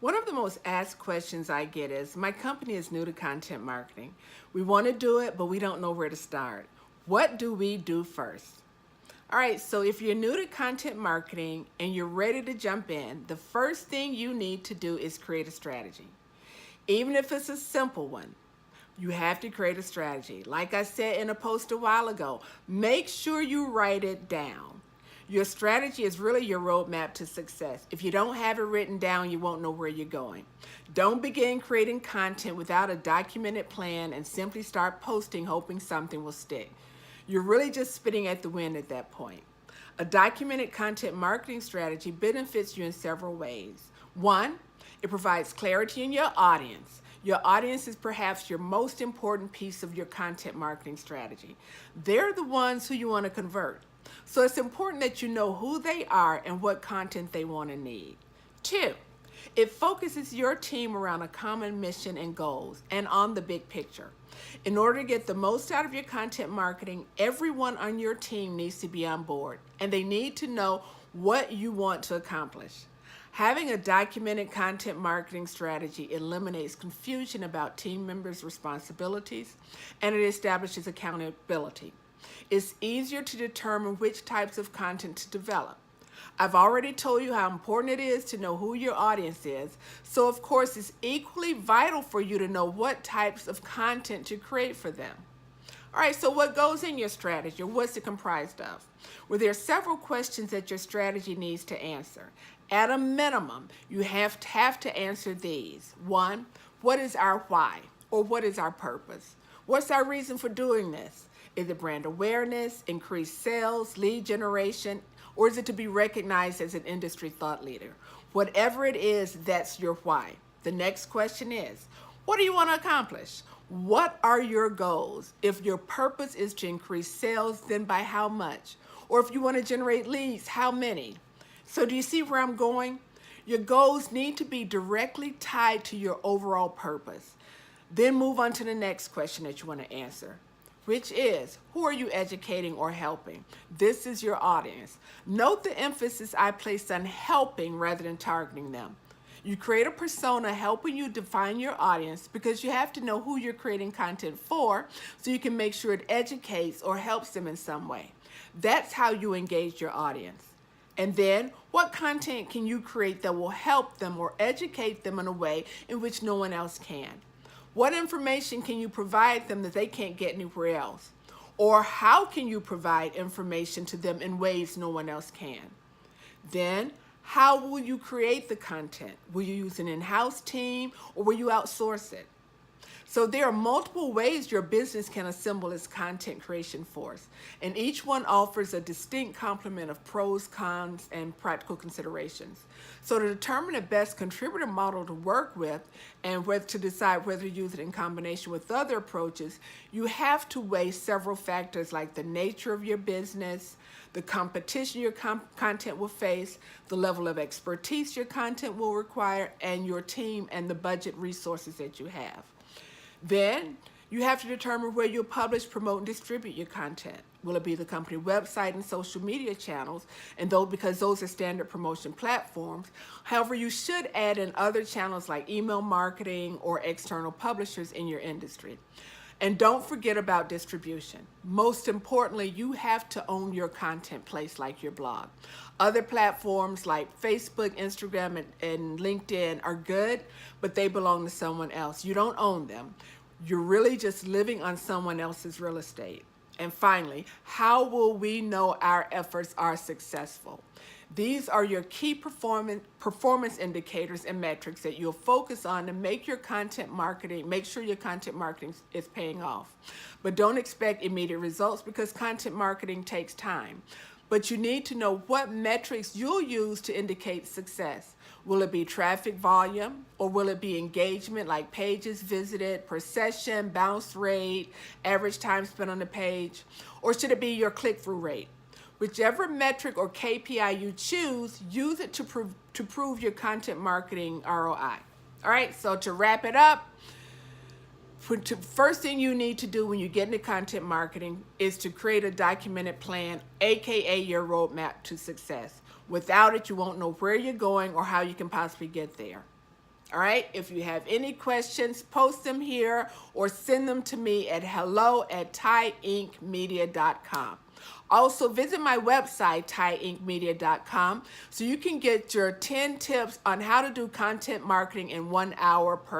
One of the most asked questions I get is, my company is new to content marketing. We want to do it, but we don't know where to start. What do we do first? All right, so if you're new to content marketing and you're ready to jump in, the first thing you need to do is create a strategy. Even if it's a simple one, you have to create a strategy. Like I said in a post a while ago, make sure you write it down. Your strategy is really your roadmap to success. If you don't have it written down, you won't know where you're going. Don't begin creating content without a documented plan and simply start posting hoping something will stick. You're really just spitting at the wind at that point. A documented content marketing strategy benefits you in several ways. One, it provides clarity in your audience. Your audience is perhaps your most important piece of your content marketing strategy. They're the ones who you want to convert. So it's important that you know who they are and what content they want and need. Two, it focuses your team around a common mission and goals and on the big picture. In order to get the most out of your content marketing, everyone on your team needs to be on board and they need to know what you want to accomplish. Having a documented content marketing strategy eliminates confusion about team members' responsibilities and it establishes accountability. It's easier to determine which types of content to develop. I've already told you how important it is to know who your audience is, so of course it's equally vital for you to know what types of content to create for them. All right, so what goes in your strategy, or what's it comprised of? Well, there are several questions that your strategy needs to answer. At a minimum, you have to answer these. One, what is our why, or what is our purpose? What's our reason for doing this? Is it brand awareness, increased sales, lead generation, or is it to be recognized as an industry thought leader? Whatever it is, that's your why. The next question is, what do you want to accomplish? What are your goals? If your purpose is to increase sales, then by how much? Or if you want to generate leads, how many? So do you see where I'm going? Your goals need to be directly tied to your overall purpose. Then move on to the next question that you want to answer, which is, who are you educating or helping? This is your audience. Note the emphasis I place on helping rather than targeting them. You create a persona helping you define your audience because you have to know who you're creating content for so you can make sure it educates or helps them in some way. That's how you engage your audience. And then, what content can you create that will help them or educate them in a way in which no one else can? What information can you provide them that they can't get anywhere else? Or how can you provide information to them in ways no one else can? Then, how will you create the content? Will you use an in-house team or will you outsource it? So there are multiple ways your business can assemble its content creation force, and each one offers a distinct complement of pros, cons, and practical considerations. So to determine the best contributor model to work with and whether to decide whether to use it in combination with other approaches, you have to weigh several factors like the nature of your business, the competition your content will face, the level of expertise your content will require, and your team and the budget resources that you have. Then you have to determine where you'll publish, promote, and distribute your content. Will it be the company website and social media channels? And because those are standard promotion platforms. However, you should add in other channels like email marketing or external publishers in your industry. And don't forget about distribution. Most importantly, you have to own your content place like your blog. Other platforms like Facebook, Instagram, and LinkedIn are good, but they belong to someone else. You don't own them. You're really just living on someone else's real estate. And finally, how will we know our efforts are successful? These are your key performance indicators and metrics that you'll focus on to make sure your content marketing is paying off. But don't expect immediate results because content marketing takes time. But you need to know what metrics you'll use to indicate success. Will it be traffic volume, or will it be engagement like pages visited, per session, bounce rate, average time spent on the page, or should it be your click-through rate? Whichever metric or KPI you choose, use it to prove your content marketing ROI. All right, so to wrap it up, first thing you need to do when you get into content marketing is to create a documented plan, aka your roadmap to success. Without it, you won't know where you're going or how you can possibly get there. All right, if you have any questions, post them here or send them to me at hello@thaiinkmedia.com. Also, visit my website, thaiinkmedia.com, so you can get your 10 tips on how to do content marketing in 1 hour per